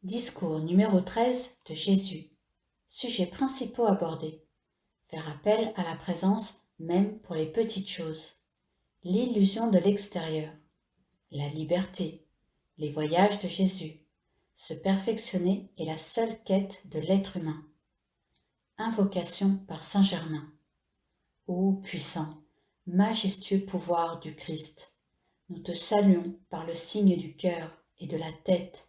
Discours numéro 13 de Jésus. Sujets principaux abordés. Faire appel à la présence même pour les petites choses. L'illusion de l'extérieur. La liberté. Les voyages de Jésus. Se perfectionner est la seule quête de l'être humain. Invocation par Saint Germain. Ô puissant, majestueux pouvoir du Christ, nous te saluons par le signe du cœur et de la tête.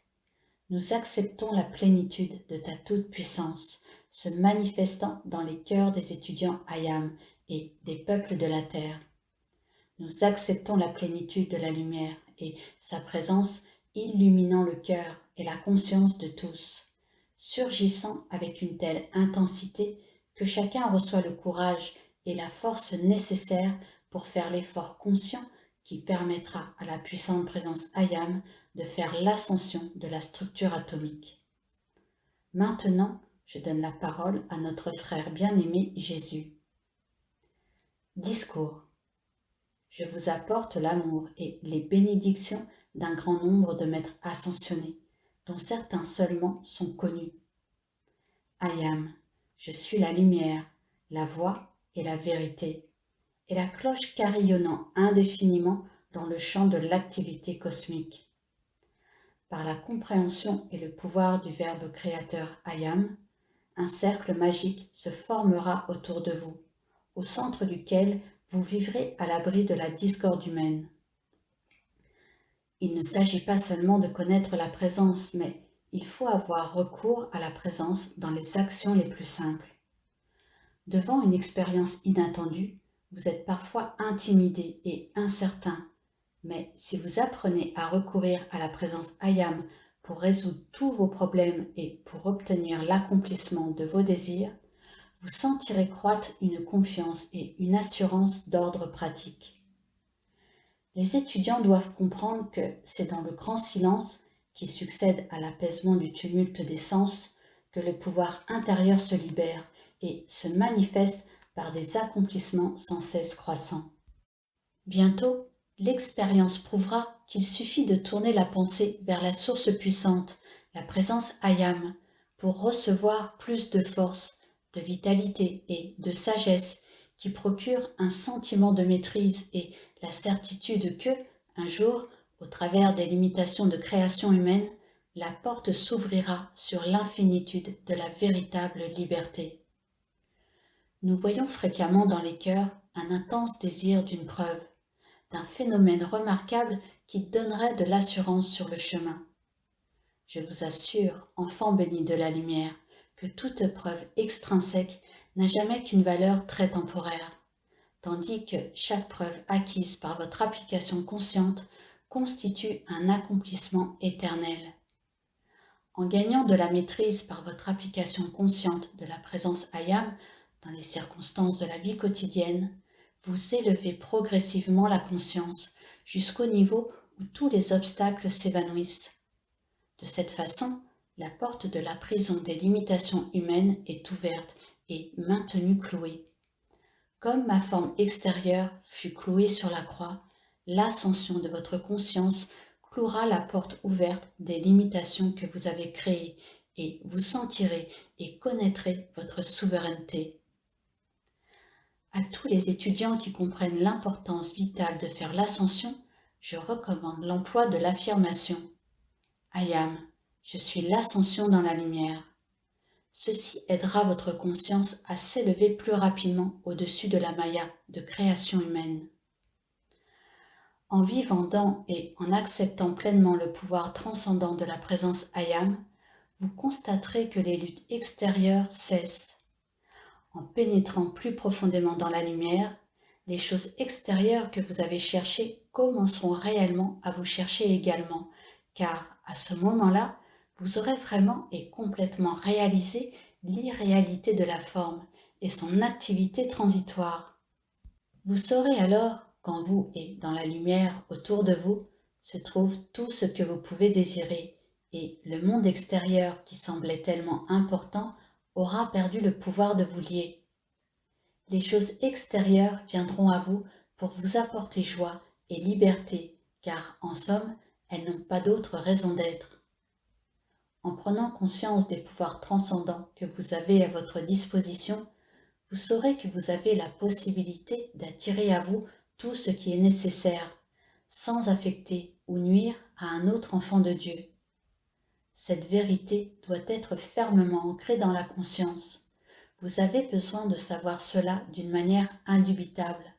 Nous acceptons la plénitude de ta toute-puissance, se manifestant dans les cœurs des étudiants Hayam et des peuples de la terre. Nous acceptons la plénitude de la lumière et sa présence illuminant le cœur et la conscience de tous, surgissant avec une telle intensité que chacun reçoit le courage et la force nécessaires pour faire l'effort conscient qui permettra à la puissante présence Hayam de faire l'ascension de la structure atomique. Maintenant, je donne la parole à notre frère bien-aimé Jésus. Discours. Je vous apporte l'amour et les bénédictions d'un grand nombre de maîtres ascensionnés, dont certains seulement sont connus. Hayam, je suis la lumière, la voix et la vérité, et la cloche carillonnant indéfiniment dans le champ de l'activité cosmique. Par la compréhension et le pouvoir du Verbe créateur Hayam, un cercle magique se formera autour de vous, au centre duquel vous vivrez à l'abri de la discorde humaine. Il ne s'agit pas seulement de connaître la présence, mais il faut avoir recours à la présence dans les actions les plus simples. Devant une expérience inattendue, vous êtes parfois intimidé et incertain, mais si vous apprenez à recourir à la présence Hayam pour résoudre tous vos problèmes et pour obtenir l'accomplissement de vos désirs, vous sentirez croître une confiance et une assurance d'ordre pratique. Les étudiants doivent comprendre que c'est dans le grand silence qui succède à l'apaisement du tumulte des sens que le pouvoir intérieur se libère et se manifeste par des accomplissements sans cesse croissants. Bientôt, l'expérience prouvera qu'il suffit de tourner la pensée vers la source puissante, la présence Hayam, pour recevoir plus de force, de vitalité et de sagesse qui procure un sentiment de maîtrise et la certitude que, un jour, au travers des limitations de création humaine, la porte s'ouvrira sur l'infinitude de la véritable liberté. Nous voyons fréquemment dans les cœurs un intense désir d'une preuve, d'un phénomène remarquable qui donnerait de l'assurance sur le chemin. Je vous assure, enfants bénis de la lumière, que toute preuve extrinsèque n'a jamais qu'une valeur très temporaire, tandis que chaque preuve acquise par votre application consciente constitue un accomplissement éternel. En gagnant de la maîtrise par votre application consciente de la présence Hayam dans les circonstances de la vie quotidienne, vous élevez progressivement la conscience jusqu'au niveau où tous les obstacles s'évanouissent. De cette façon, la porte de la prison des limitations humaines est ouverte et maintenue clouée. Comme ma forme extérieure fut clouée sur la croix, l'ascension de votre conscience clouera la porte ouverte des limitations que vous avez créées et vous sentirez et connaîtrez votre souveraineté. À tous les étudiants qui comprennent l'importance vitale de faire l'ascension, je recommande l'emploi de l'affirmation « Hayam, je suis l'ascension dans la lumière ». Ceci aidera votre conscience à s'élever plus rapidement au-dessus de la maya de création humaine. En vivant dans et en acceptant pleinement le pouvoir transcendant de la présence Hayam, vous constaterez que les luttes extérieures cessent. En pénétrant plus profondément dans la lumière, les choses extérieures que vous avez cherchées commenceront réellement à vous chercher également, car à ce moment-là, vous aurez vraiment et complètement réalisé l'irréalité de la forme et son activité transitoire. Vous saurez alors qu'en vous et dans la lumière autour de vous se trouve tout ce que vous pouvez désirer, et le monde extérieur qui semblait tellement important aura perdu le pouvoir de vous lier. Les choses extérieures viendront à vous pour vous apporter joie et liberté, car en somme, elles n'ont pas d'autre raison d'être. En prenant conscience des pouvoirs transcendants que vous avez à votre disposition, vous saurez que vous avez la possibilité d'attirer à vous tout ce qui est nécessaire, sans affecter ou nuire à un autre enfant de Dieu. Cette vérité doit être fermement ancrée dans la conscience. Vous avez besoin de savoir cela d'une manière indubitable,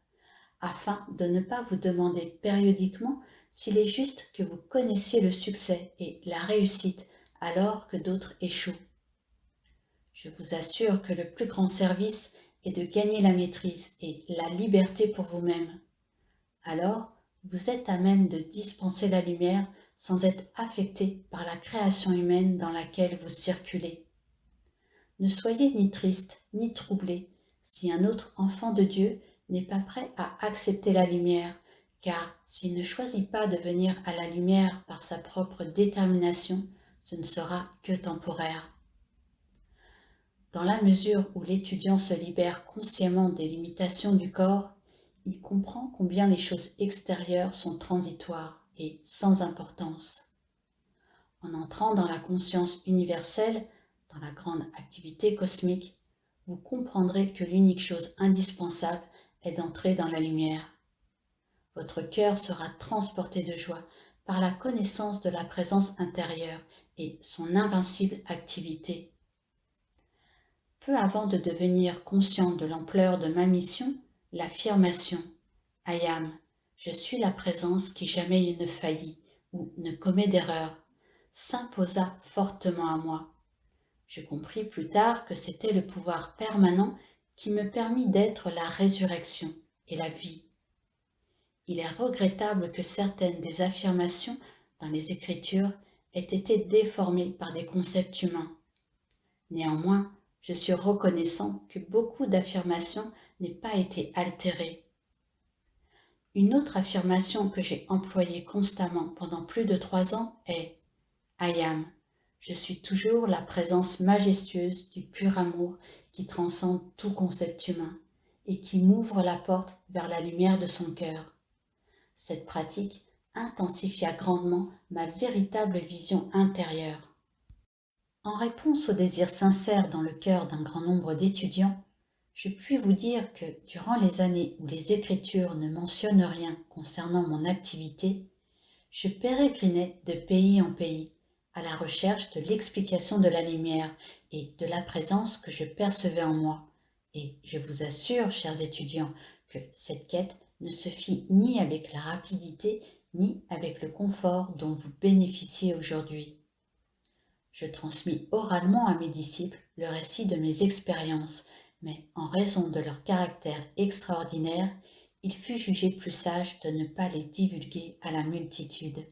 afin de ne pas vous demander périodiquement s'il est juste que vous connaissiez le succès et la réussite alors que d'autres échouent. Je vous assure que le plus grand service est de gagner la maîtrise et la liberté pour vous-même. Alors, vous êtes à même de dispenser la lumière sans être affecté par la création humaine dans laquelle vous circulez. Ne soyez ni triste ni troublé si un autre enfant de Dieu n'est pas prêt à accepter la lumière, car s'il ne choisit pas de venir à la lumière par sa propre détermination, ce ne sera que temporaire. Dans la mesure où l'étudiant se libère consciemment des limitations du corps, il comprend combien les choses extérieures sont transitoires et sans importance. En entrant dans la conscience universelle, dans la grande activité cosmique, vous comprendrez que l'unique chose indispensable est d'entrer dans la lumière. Votre cœur sera transporté de joie par la connaissance de la présence intérieure et son invincible activité. Peu avant de devenir conscient de l'ampleur de ma mission, l'affirmation « I am », je suis la présence qui jamais ne faillit ou ne commet d'erreur, s'imposa fortement à moi. Je compris plus tard que c'était le pouvoir permanent qui me permit d'être la résurrection et la vie. Il est regrettable que certaines des affirmations dans les Écritures aient été déformées par des concepts humains. Néanmoins, je suis reconnaissant que beaucoup d'affirmations n'aient pas été altérées. Une autre affirmation que j'ai employée constamment pendant plus de 3 ans est « I am ». Je suis toujours la présence majestueuse du pur amour qui transcende tout concept humain et qui m'ouvre la porte vers la lumière de son cœur. Cette pratique intensifia grandement ma véritable vision intérieure. En réponse au désir sincère dans le cœur d'un grand nombre d'étudiants, je puis vous dire que durant les années où les Écritures ne mentionnent rien concernant mon activité, je pérégrinais de pays en pays à la recherche de l'explication de la lumière et de la présence que je percevais en moi. Et je vous assure, chers étudiants, que cette quête ne se fit ni avec la rapidité ni avec le confort dont vous bénéficiez aujourd'hui. Je transmis oralement à mes disciples le récit de mes expériences, mais en raison de leur caractère extraordinaire, il fut jugé plus sage de ne pas les divulguer à la multitude.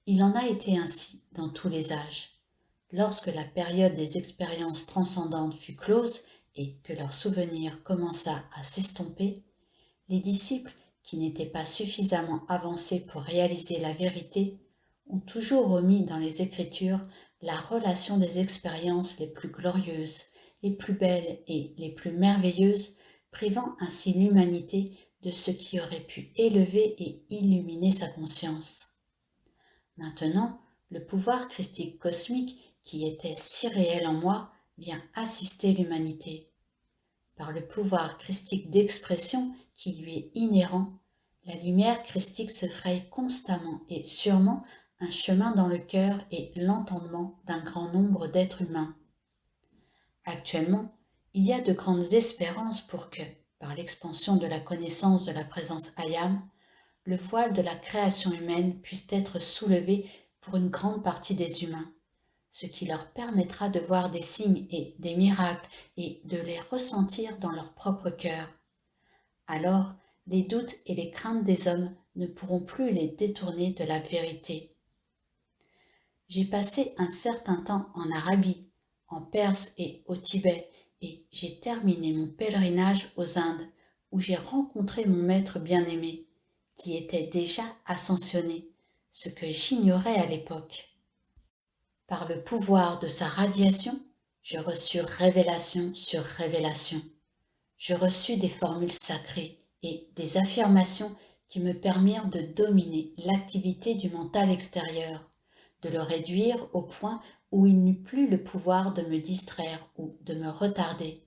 Il en a été ainsi dans tous les âges. Lorsque la période des expériences transcendantes fut close et que leur souvenir commença à s'estomper, les disciples qui n'étaient pas suffisamment avancés pour réaliser la vérité ont toujours remis dans les Écritures la relation des expériences les plus glorieuses, les plus belles et les plus merveilleuses, privant ainsi l'humanité de ce qui aurait pu élever et illuminer sa conscience. Maintenant, le pouvoir christique cosmique qui était si réel en moi vient assister l'humanité. Par le pouvoir christique d'expression qui lui est inhérent, la lumière christique se fraye constamment et sûrement un chemin dans le cœur et l'entendement d'un grand nombre d'êtres humains. Actuellement, il y a de grandes espérances pour que, par l'expansion de la connaissance de la présence I am, le voile de la création humaine puisse être soulevé pour une grande partie des humains, ce qui leur permettra de voir des signes et des miracles et de les ressentir dans leur propre cœur. Alors, les doutes et les craintes des hommes ne pourront plus les détourner de la vérité. J'ai passé un certain temps en Arabie, en Perse et au Tibet, et j'ai terminé mon pèlerinage aux Indes, où j'ai rencontré mon maître bien-aimé, qui était déjà ascensionné, ce que j'ignorais à l'époque. Par le pouvoir de sa radiation, je reçus révélation sur révélation. Je reçus des formules sacrées et des affirmations qui me permirent de dominer l'activité du mental extérieur, de le réduire au point où il n'eut plus le pouvoir de me distraire ou de me retarder.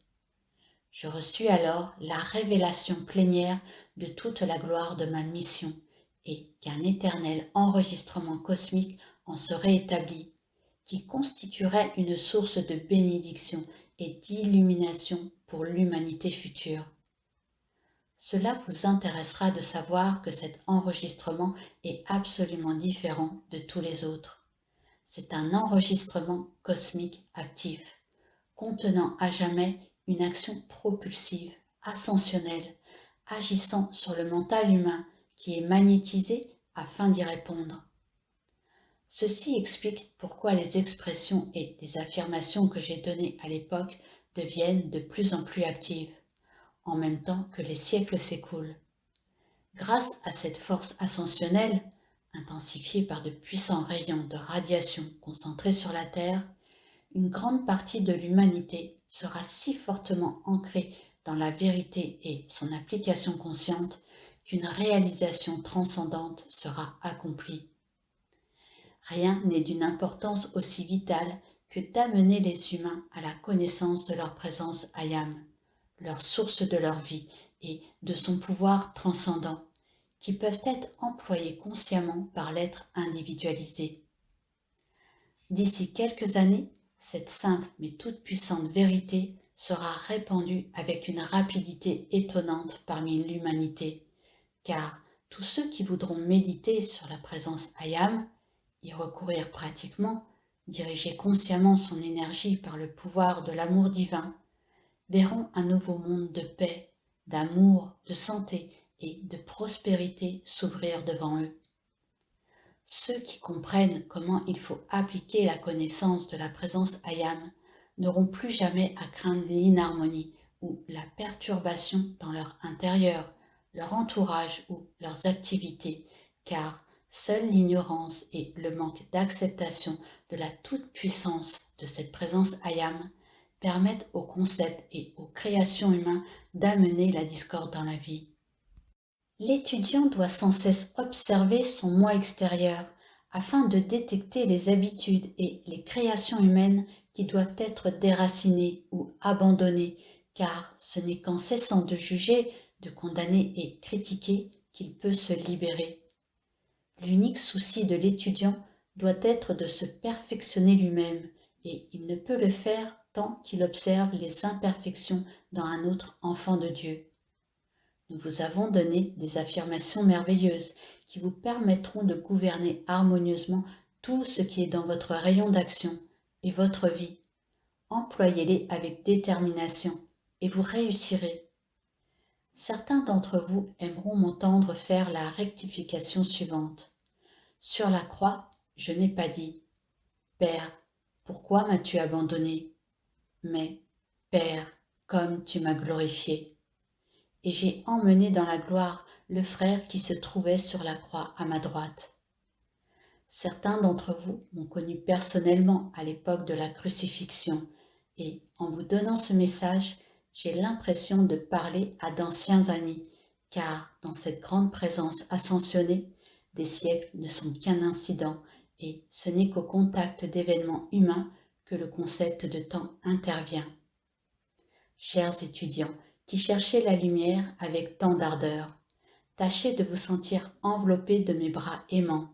Je reçus alors la révélation plénière de toute la gloire de ma mission et qu'un éternel enregistrement cosmique en serait établi, qui constituerait une source de bénédiction et d'illumination pour l'humanité future. Cela vous intéressera de savoir que cet enregistrement est absolument différent de tous les autres. C'est un enregistrement cosmique actif, contenant à jamais une action propulsive, ascensionnelle, agissant sur le mental humain qui est magnétisé afin d'y répondre. Ceci explique pourquoi les expressions et les affirmations que j'ai données à l'époque deviennent de plus en plus actives, en même temps que les siècles s'écoulent. Grâce à cette force ascensionnelle, intensifiée par de puissants rayons de radiation concentrés sur la Terre, une grande partie de l'humanité sera si fortement ancrée dans la vérité et son application consciente qu'une réalisation transcendante sera accomplie. Rien n'est d'une importance aussi vitale que d'amener les humains à la connaissance de leur présence Ayam, leur source de leur vie et de son pouvoir transcendant, qui peuvent être employés consciemment par l'être individualisé. D'ici quelques années, cette simple mais toute puissante vérité sera répandue avec une rapidité étonnante parmi l'humanité, car tous ceux qui voudront méditer sur la présence Ayam, y recourir pratiquement, diriger consciemment son énergie par le pouvoir de l'amour divin, verront un nouveau monde de paix, d'amour, de santé et de prospérité s'ouvrir devant eux. Ceux qui comprennent comment il faut appliquer la connaissance de la présence Ayam n'auront plus jamais à craindre l'inharmonie ou la perturbation dans leur intérieur, leur entourage ou leurs activités, car seule l'ignorance et le manque d'acceptation de la toute-puissance de cette présence Ayam permettent aux concepts et aux créations humaines d'amener la discorde dans la vie. L'étudiant doit sans cesse observer son moi extérieur afin de détecter les habitudes et les créations humaines qui doivent être déracinées ou abandonnées, car ce n'est qu'en cessant de juger, de condamner et critiquer qu'il peut se libérer. L'unique souci de l'étudiant doit être de se perfectionner lui-même, et il ne peut le faire tant qu'il observe les imperfections dans un autre enfant de Dieu. Nous vous avons donné des affirmations merveilleuses qui vous permettront de gouverner harmonieusement tout ce qui est dans votre rayon d'action et votre vie. Employez-les avec détermination et vous réussirez. Certains d'entre vous aimeront m'entendre faire la rectification suivante. Sur la croix, je n'ai pas dit « Père, pourquoi m'as-tu abandonné ?» mais « Père, comme tu m'as glorifié. » Et j'ai emmené dans la gloire le frère qui se trouvait sur la croix à ma droite. Certains d'entre vous m'ont connu personnellement à l'époque de la crucifixion, et en vous donnant ce message, j'ai l'impression de parler à d'anciens amis, car dans cette grande présence ascensionnée, des siècles ne sont qu'un incident, et ce n'est qu'au contact d'événements humains que le concept de temps intervient. Chers étudiants, qui cherchez la lumière avec tant d'ardeur, tâchez de vous sentir enveloppés de mes bras aimants,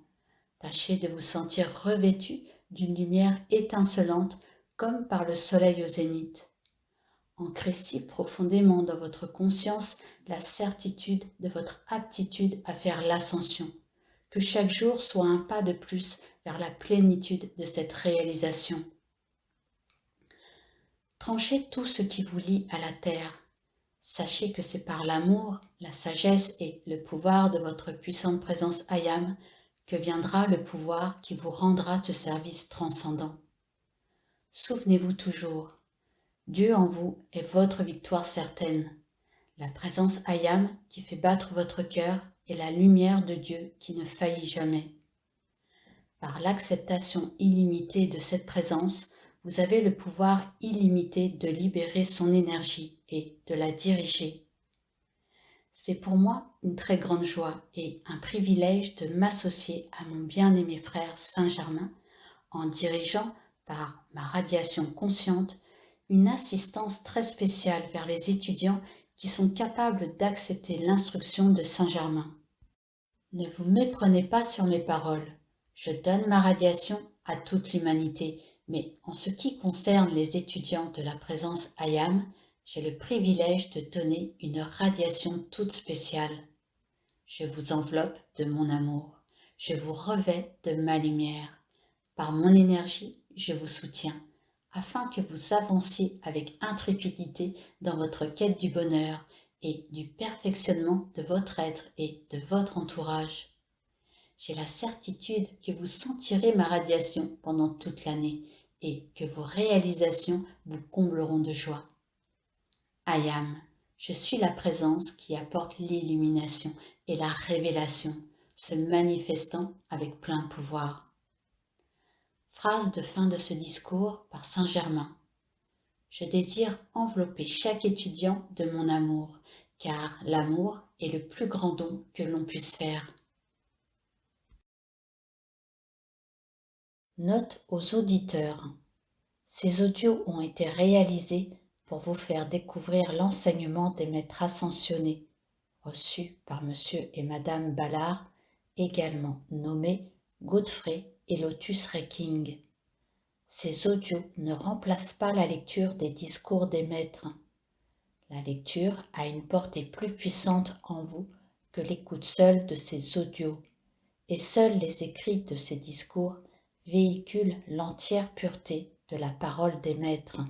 tâchez de vous sentir revêtus d'une lumière étincelante comme par le soleil au zénith. Ancrez si profondément dans votre conscience la certitude de votre aptitude à faire l'ascension, que chaque jour soit un pas de plus vers la plénitude de cette réalisation. Tranchez tout ce qui vous lie à la terre. Sachez que c'est par l'amour, la sagesse et le pouvoir de votre puissante présence Ayam que viendra le pouvoir qui vous rendra ce service transcendant. Souvenez-vous toujours, Dieu en vous est votre victoire certaine. La présence Ayam qui fait battre votre cœur est la lumière de Dieu qui ne faillit jamais. Par l'acceptation illimitée de cette présence, vous avez le pouvoir illimité de libérer son énergie et de la diriger. C'est pour moi une très grande joie et un privilège de m'associer à mon bien-aimé frère Saint-Germain en dirigeant, par ma radiation consciente, une assistance très spéciale vers les étudiants qui sont capables d'accepter l'instruction de Saint-Germain. Ne vous méprenez pas sur mes paroles. Je donne ma radiation à toute l'humanité, mais en ce qui concerne les étudiants de la présence IAM, j'ai le privilège de donner une radiation toute spéciale. Je vous enveloppe de mon amour. Je vous revêt de ma lumière. Par mon énergie, je vous soutiens, afin que vous avanciez avec intrépidité dans votre quête du bonheur et du perfectionnement de votre être et de votre entourage. J'ai la certitude que vous sentirez ma radiation pendant toute l'année et que vos réalisations vous combleront de joie. I am, je suis la présence qui apporte l'illumination et la révélation, se manifestant avec plein pouvoir. Phrase de fin de ce discours par Saint-Germain. Je désire envelopper chaque étudiant de mon amour, car l'amour est le plus grand don que l'on puisse faire. Note aux auditeurs. Ces audios ont été réalisés pour vous faire découvrir l'enseignement des maîtres ascensionnés, reçus par Monsieur et Madame Ballard, également nommés Godfrey et Lotus Reking. Ces audios ne remplacent pas la lecture des discours des maîtres. La lecture a une portée plus puissante en vous que l'écoute seule de ces audios, et seuls les écrits de ces discours véhiculent l'entière pureté de la parole des maîtres.